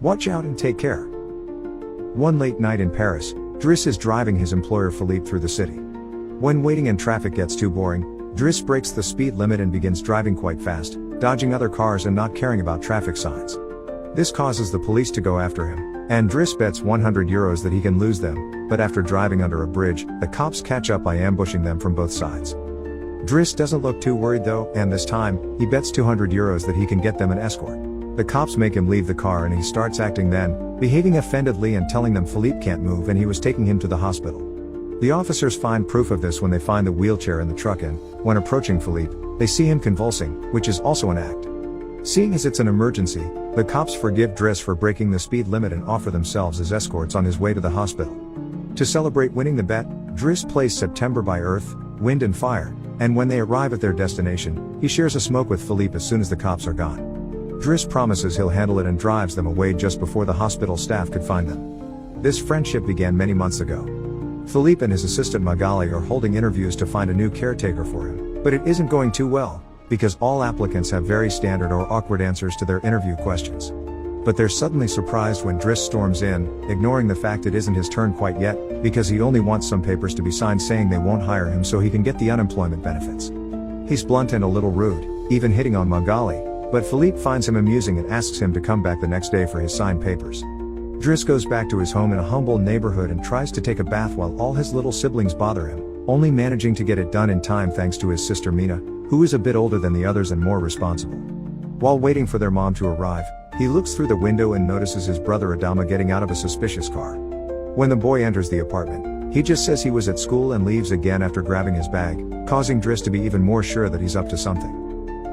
Watch out and take care. One late night in Paris, Driss is driving his employer Philippe through the city. When waiting in traffic gets too boring, Driss breaks the speed limit and begins driving quite fast, dodging other cars and not caring about traffic signs. This causes the police to go after him, and Driss bets €100 that he can lose them, but after driving under a bridge, the cops catch up by ambushing them from both sides. Driss doesn't look too worried though, and this time, he bets €200 that he can get them an escort. The cops make him leave the car and he starts acting then, behaving offendedly and telling them Philippe can't move and he was taking him to the hospital. The officers find proof of this when they find the wheelchair in the truck and, when approaching Philippe, they see him convulsing, which is also an act. Seeing as it's an emergency, the cops forgive Driss for breaking the speed limit and offer themselves as escorts on his way to the hospital. To celebrate winning the bet, Driss plays September by Earth, Wind and Fire, and when they arrive at their destination, he shares a smoke with Philippe as soon as the cops are gone. Driss promises he'll handle it and drives them away just before the hospital staff could find them. This friendship began many months ago. Philippe and his assistant Magali are holding interviews to find a new caretaker for him, but it isn't going too well, because all applicants have very standard or awkward answers to their interview questions. But they're suddenly surprised when Driss storms in, ignoring the fact it isn't his turn quite yet, because he only wants some papers to be signed saying they won't hire him so he can get the unemployment benefits. He's blunt and a little rude, even hitting on Magali, but Philippe finds him amusing and asks him to come back the next day for his signed papers. Driss goes back to his home in a humble neighborhood and tries to take a bath while all his little siblings bother him, only managing to get it done in time thanks to his sister Mina, who is a bit older than the others and more responsible. While waiting for their mom to arrive, he looks through the window and notices his brother Adama getting out of a suspicious car. When the boy enters the apartment, he just says he was at school and leaves again after grabbing his bag, causing Driss to be even more sure that he's up to something.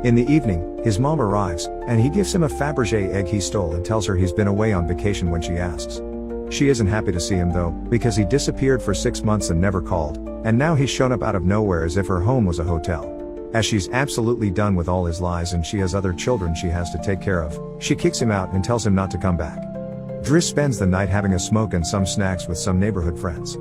In the evening, his mom arrives, and he gives him a Fabergé egg he stole and tells her he's been away on vacation when she asks. She isn't happy to see him though, because he disappeared for 6 months and never called, and now he's shown up out of nowhere as if her home was a hotel. As she's absolutely done with all his lies and she has other children she has to take care of, she kicks him out and tells him not to come back. Driss spends the night having a smoke and some snacks with some neighborhood friends.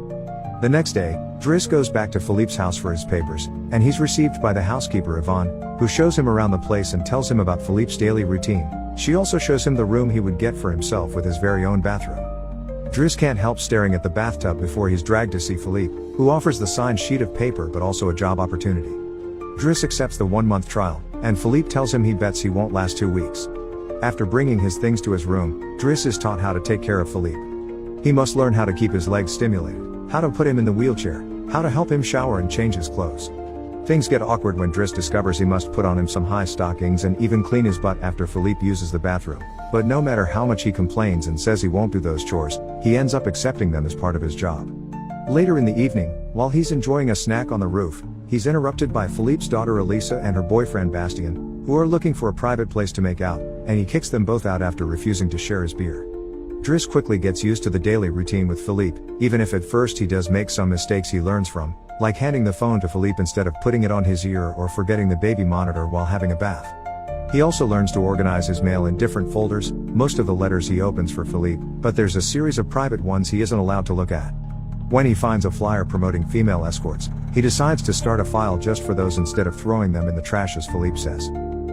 The next day, Driss goes back to Philippe's house for his papers, and he's received by the housekeeper Yvonne, who shows him around the place and tells him about Philippe's daily routine. She also shows him the room he would get for himself with his very own bathroom. Driss can't help staring at the bathtub before he's dragged to see Philippe, who offers the signed sheet of paper but also a job opportunity. Driss accepts the 1-month trial, and Philippe tells him he bets he won't last 2 weeks. After bringing his things to his room, Driss is taught how to take care of Philippe. He must learn how to keep his legs stimulated, how to put him in the wheelchair, how to help him shower and change his clothes. Things get awkward when Driss discovers he must put on him some high stockings and even clean his butt after Philippe uses the bathroom, but no matter how much he complains and says he won't do those chores, he ends up accepting them as part of his job. Later in the evening, while he's enjoying a snack on the roof, he's interrupted by Philippe's daughter Elisa and her boyfriend Bastien, who are looking for a private place to make out, and he kicks them both out after refusing to share his beer. Driss quickly gets used to the daily routine with Philippe, even if at first he does make some mistakes he learns from, like handing the phone to Philippe instead of putting it on his ear or forgetting the baby monitor while having a bath. He also learns to organize his mail in different folders, most of the letters he opens for Philippe, but there's a series of private ones he isn't allowed to look at. When he finds a flyer promoting female escorts, he decides to start a file just for those instead of throwing them in the trash as Philippe says.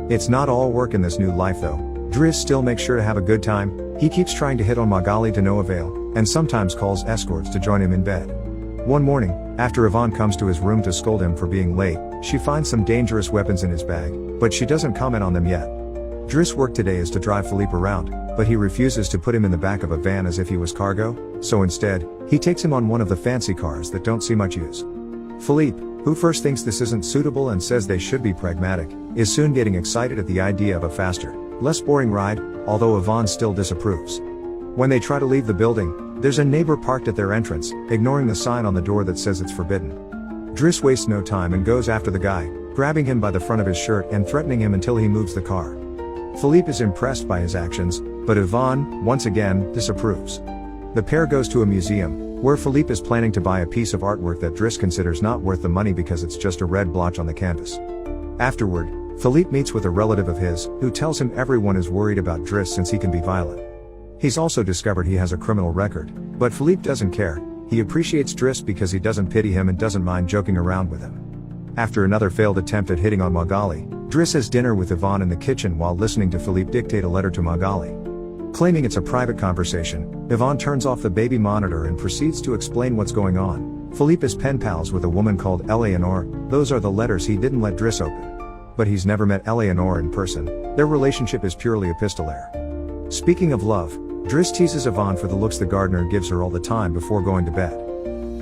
It's not all work in this new life though. Driss still makes sure to have a good time. He keeps trying to hit on Magali to no avail, and sometimes calls escorts to join him in bed. One morning, after Yvonne comes to his room to scold him for being late, she finds some dangerous weapons in his bag, but she doesn't comment on them yet. Driss' work today is to drive Philippe around, but he refuses to put him in the back of a van as if he was cargo, so instead, he takes him on one of the fancy cars that don't see much use. Philippe, who first thinks this isn't suitable and says they should be pragmatic, is soon getting excited at the idea of a faster, less boring ride, although Yvonne still disapproves. When they try to leave the building, there's a neighbor parked at their entrance, ignoring the sign on the door that says it's forbidden. Driss wastes no time and goes after the guy, grabbing him by the front of his shirt and threatening him until he moves the car. Philippe is impressed by his actions, but Yvonne, once again, disapproves. The pair goes to a museum, where Philippe is planning to buy a piece of artwork that Driss considers not worth the money because it's just a red blotch on the canvas. Afterward, Philippe meets with a relative of his, who tells him everyone is worried about Driss since he can be violent. He's also discovered he has a criminal record, but Philippe doesn't care. He appreciates Driss because he doesn't pity him and doesn't mind joking around with him. After another failed attempt at hitting on Magali, Driss has dinner with Yvonne in the kitchen while listening to Philippe dictate a letter to Magali. Claiming it's a private conversation, Yvonne turns off the baby monitor and proceeds to explain what's going on. Philippe is pen pals with a woman called Eleanor. Those are the letters he didn't let Driss open. But he's never met Eleanor in person. Their relationship is purely epistolary. Speaking of love, Driss teases Yvonne for the looks the gardener gives her all the time before going to bed.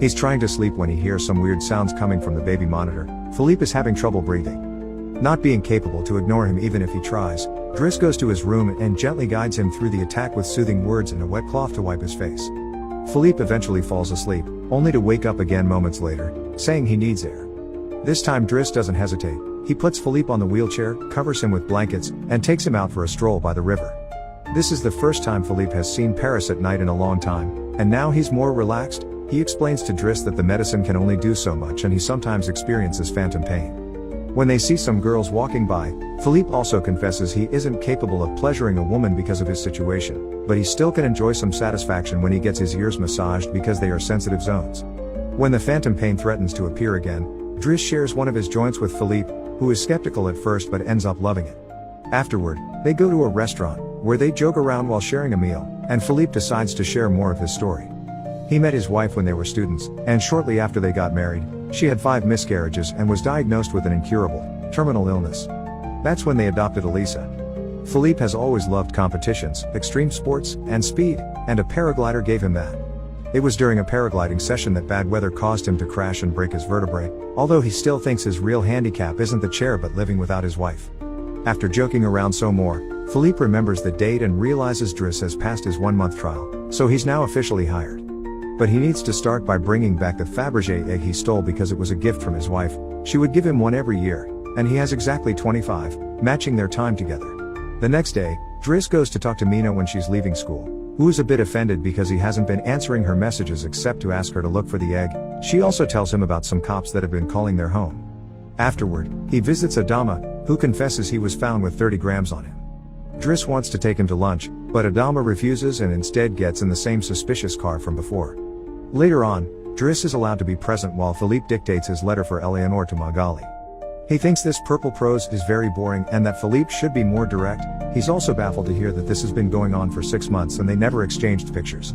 He's trying to sleep when he hears some weird sounds coming from the baby monitor. Philippe is having trouble breathing. Not being capable to ignore him even if he tries, Driss goes to his room and gently guides him through the attack with soothing words and a wet cloth to wipe his face. Philippe eventually falls asleep, only to wake up again moments later, saying he needs air. This time Driss doesn't hesitate. He puts Philippe on the wheelchair, covers him with blankets, and takes him out for a stroll by the river. This is the first time Philippe has seen Paris at night in a long time, and now he's more relaxed. He explains to Driss that the medicine can only do so much and he sometimes experiences phantom pain. When they see some girls walking by, Philippe also confesses he isn't capable of pleasuring a woman because of his situation, but he still can enjoy some satisfaction when he gets his ears massaged because they are sensitive zones. When the phantom pain threatens to appear again, Driss shares one of his joints with Philippe, who is skeptical at first but ends up loving it. Afterward, they go to a restaurant, where they joke around while sharing a meal, and Philippe decides to share more of his story. He met his wife when they were students, and shortly after they got married, she had 5 miscarriages and was diagnosed with an incurable, terminal illness. That's when they adopted Elisa. Philippe has always loved competitions, extreme sports, and speed, and a paraglider gave him that. It was during a paragliding session that bad weather caused him to crash and break his vertebrae, although he still thinks his real handicap isn't the chair but living without his wife. After joking around some more, Philippe remembers the date and realizes Driss has passed his 1-month trial, so he's now officially hired. But he needs to start by bringing back the Fabergé egg he stole because it was a gift from his wife. She would give him one every year, and he has exactly 25, matching their time together. The next day, Driss goes to talk to Mina when she's leaving school, who is a bit offended because he hasn't been answering her messages except to ask her to look for the egg. She also tells him about some cops that have been calling their home. Afterward, he visits Adama, who confesses he was found with 30 grams on him. Driss wants to take him to lunch, but Adama refuses and instead gets in the same suspicious car from before. Later on, Driss is allowed to be present while Philippe dictates his letter for Eleanor to Magali. He thinks this purple prose is very boring and that Philippe should be more direct. He's also baffled to hear that this has been going on for 6 months and they never exchanged pictures.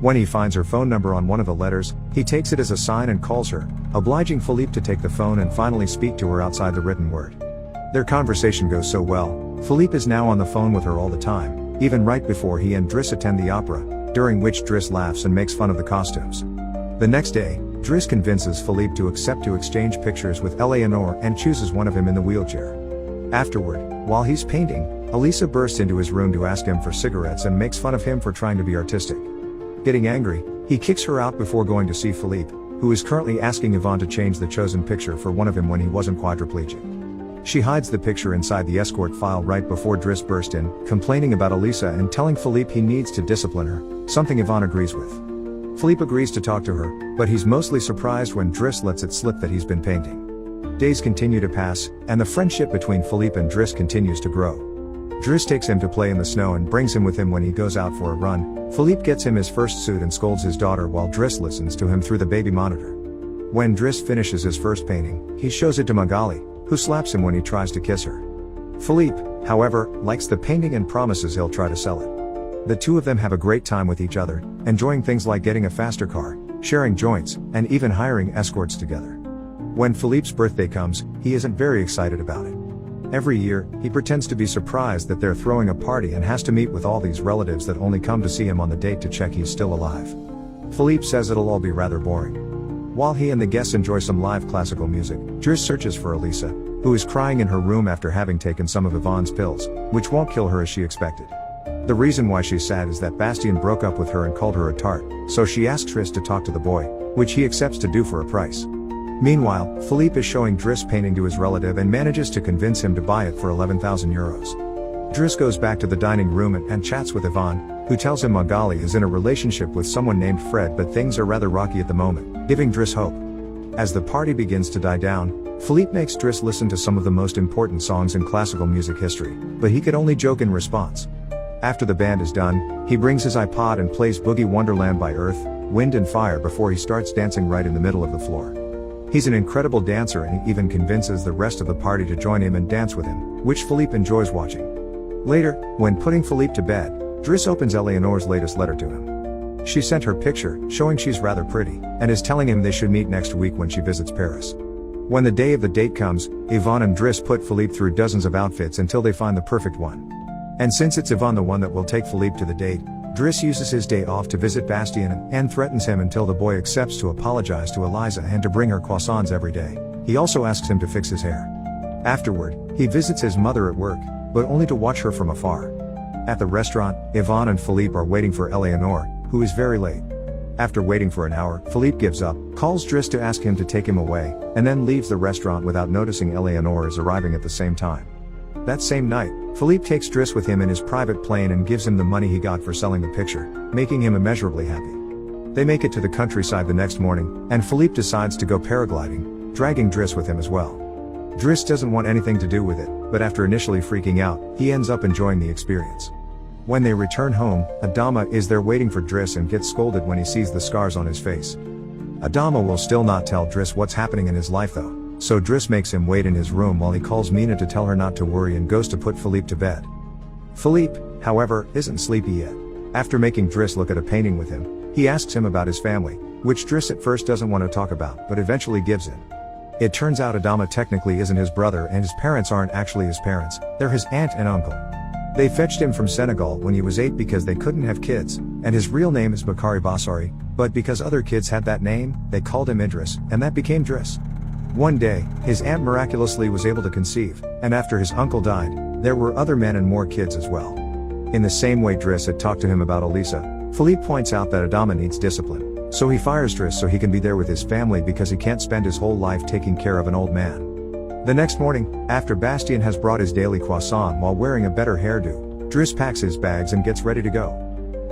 When he finds her phone number on one of the letters, he takes it as a sign and calls her, obliging Philippe to take the phone and finally speak to her outside the written word. Their conversation goes so well, Philippe is now on the phone with her all the time, even right before he and Driss attend the opera, during which Driss laughs and makes fun of the costumes. The next day, Driss convinces Philippe to accept to exchange pictures with Eleanor and chooses one of him in the wheelchair. Afterward, while he's painting, Elisa bursts into his room to ask him for cigarettes and makes fun of him for trying to be artistic. Getting angry, he kicks her out before going to see Philippe, who is currently asking Yvonne to change the chosen picture for one of him when he wasn't quadriplegic. She hides the picture inside the escort file right before Driss burst in, complaining about Elisa and telling Philippe he needs to discipline her, something Yvonne agrees with. Philippe agrees to talk to her, but he's mostly surprised when Driss lets it slip that he's been painting. Days continue to pass, and the friendship between Philippe and Driss continues to grow. Driss takes him to play in the snow and brings him with him when he goes out for a run. Philippe gets him his first suit and scolds his daughter while Driss listens to him through the baby monitor. When Driss finishes his first painting, he shows it to Magali, who slaps him when he tries to kiss her. Philippe, however, likes the painting and promises he'll try to sell it. The two of them have a great time with each other, enjoying things like getting a faster car, sharing joints, and even hiring escorts together. When Philippe's birthday comes, he isn't very excited about it. Every year, he pretends to be surprised that they're throwing a party and has to meet with all these relatives that only come to see him on the date to check he's still alive. Philippe says it'll all be rather boring. While he and the guests enjoy some live classical music, Driss searches for Elisa, who is crying in her room after having taken some of Yvonne's pills, which won't kill her as she expected. The reason why she's sad is that Bastien broke up with her and called her a tart, so she asks Driss to talk to the boy, which he accepts to do for a price. Meanwhile, Philippe is showing Driss painting to his relative and manages to convince him to buy it for 11,000 euros. Driss goes back to the dining room and chats with Yvonne, who tells him Magali is in a relationship with someone named Fred, but things are rather rocky at the moment, giving Driss hope. As the party begins to die down, Philippe makes Driss listen to some of the most important songs in classical music history, but he could only joke in response. After the band is done, he brings his iPod and plays Boogie Wonderland by Earth, Wind and Fire before he starts dancing right in the middle of the floor. He's an incredible dancer and he even convinces the rest of the party to join him and dance with him, which Philippe enjoys watching. Later, when putting Philippe to bed, Driss opens Eleanor's latest letter to him. She sent her picture, showing she's rather pretty, and is telling him they should meet next week when she visits Paris. When the day of the date comes, Yvonne and Driss put Philippe through dozens of outfits until they find the perfect one. And since it's Yvonne the one that will take Philippe to the date, Driss uses his day off to visit Bastien and threatens him until the boy accepts to apologize to Eliza and to bring her croissants every day. He also asks him to fix his hair. Afterward, he visits his mother at work, but only to watch her from afar. At the restaurant, Yvonne and Philippe are waiting for Eleanor, who is very late. After waiting for an hour, Philippe gives up, calls Driss to ask him to take him away, and then leaves the restaurant without noticing Eleanor is arriving at the same time. That same night, Philippe takes Driss with him in his private plane and gives him the money he got for selling the picture, making him immeasurably happy. They make it to the countryside the next morning, and Philippe decides to go paragliding, dragging Driss with him as well. Driss doesn't want anything to do with it, but after initially freaking out, he ends up enjoying the experience. When they return home, Adama is there waiting for Driss and gets scolded when he sees the scars on his face. Adama will still not tell Driss what's happening in his life though, so Driss makes him wait in his room while he calls Mina to tell her not to worry and goes to put Philippe to bed. Philippe, however, isn't sleepy yet. After making Driss look at a painting with him, he asks him about his family, which Driss at first doesn't want to talk about but eventually gives in. It turns out Adama technically isn't his brother and his parents aren't actually his parents, they're his aunt and uncle. They fetched him from Senegal when he was 8 because they couldn't have kids, and his real name is Bakari Bassari, but because other kids had that name, they called him Idris, and that became Driss. One day, his aunt miraculously was able to conceive, and after his uncle died, there were other men and more kids as well. In the same way Driss had talked to him about Elisa, Philippe points out that Adama needs discipline, so he fires Driss so he can be there with his family because he can't spend his whole life taking care of an old man. The next morning, after Bastien has brought his daily croissant while wearing a better hairdo, Driss packs his bags and gets ready to go.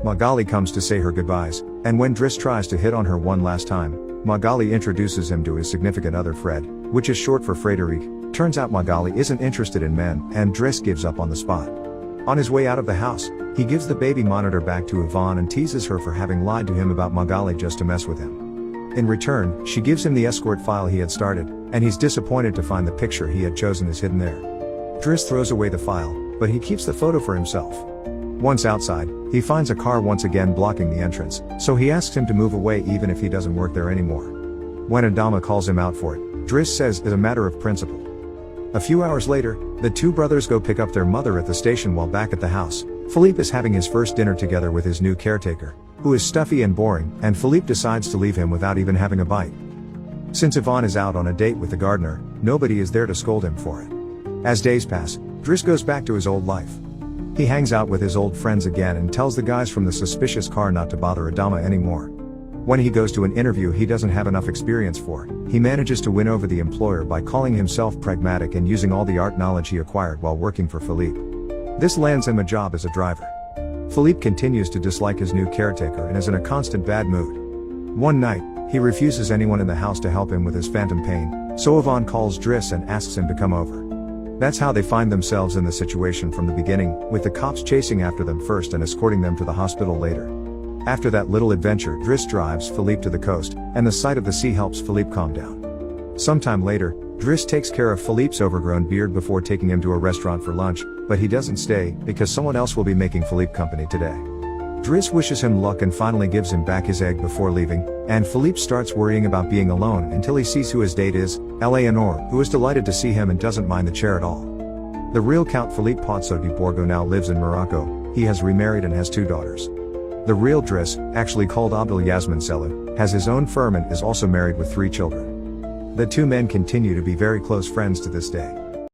Magali comes to say her goodbyes, and when Driss tries to hit on her one last time, Magali introduces him to his significant other Fred, which is short for Frederic. Turns out Magali isn't interested in men, and Driss gives up on the spot. On his way out of the house, he gives the baby monitor back to Yvonne and teases her for having lied to him about Magali just to mess with him. In return, she gives him the escort file he had started, and he's disappointed to find the picture he had chosen is hidden there. Driss throws away the file, but he keeps the photo for himself. Once outside, he finds a car once again blocking the entrance, so he asks him to move away even if he doesn't work there anymore. When Adama calls him out for it, Driss says it's a matter of principle. A few hours later, the two brothers go pick up their mother at the station while back at the house. Philippe is having his first dinner together with his new caretaker, who is stuffy and boring, and Philippe decides to leave him without even having a bite. Since Yvonne is out on a date with the gardener, nobody is there to scold him for it. As days pass, Driss goes back to his old life. He hangs out with his old friends again and tells the guys from the suspicious car not to bother Adama anymore. When he goes to an interview he doesn't have enough experience for, he manages to win over the employer by calling himself pragmatic and using all the art knowledge he acquired while working for Philippe. This lands him a job as a driver. Philippe continues to dislike his new caretaker and is in a constant bad mood. One night, he refuses anyone in the house to help him with his phantom pain, so Yvonne calls Driss and asks him to come over. That's how they find themselves in the situation from the beginning, with the cops chasing after them first and escorting them to the hospital later. After that little adventure, Driss drives Philippe to the coast, and the sight of the sea helps Philippe calm down. Sometime later, Driss takes care of Philippe's overgrown beard before taking him to a restaurant for lunch, but he doesn't stay, because someone else will be making Philippe company today. Driss wishes him luck and finally gives him back his egg before leaving, and Philippe starts worrying about being alone until he sees who his date is, Eleanor, who is delighted to see him and doesn't mind the chair at all. The real Count Philippe Pozzo di Borgo now lives in Morocco. He has remarried and has 2 daughters. The real Driss, actually called Abdel Yasmin Selou, has his own firm and is also married with 3 children. The 2 men continue to be very close friends to this day.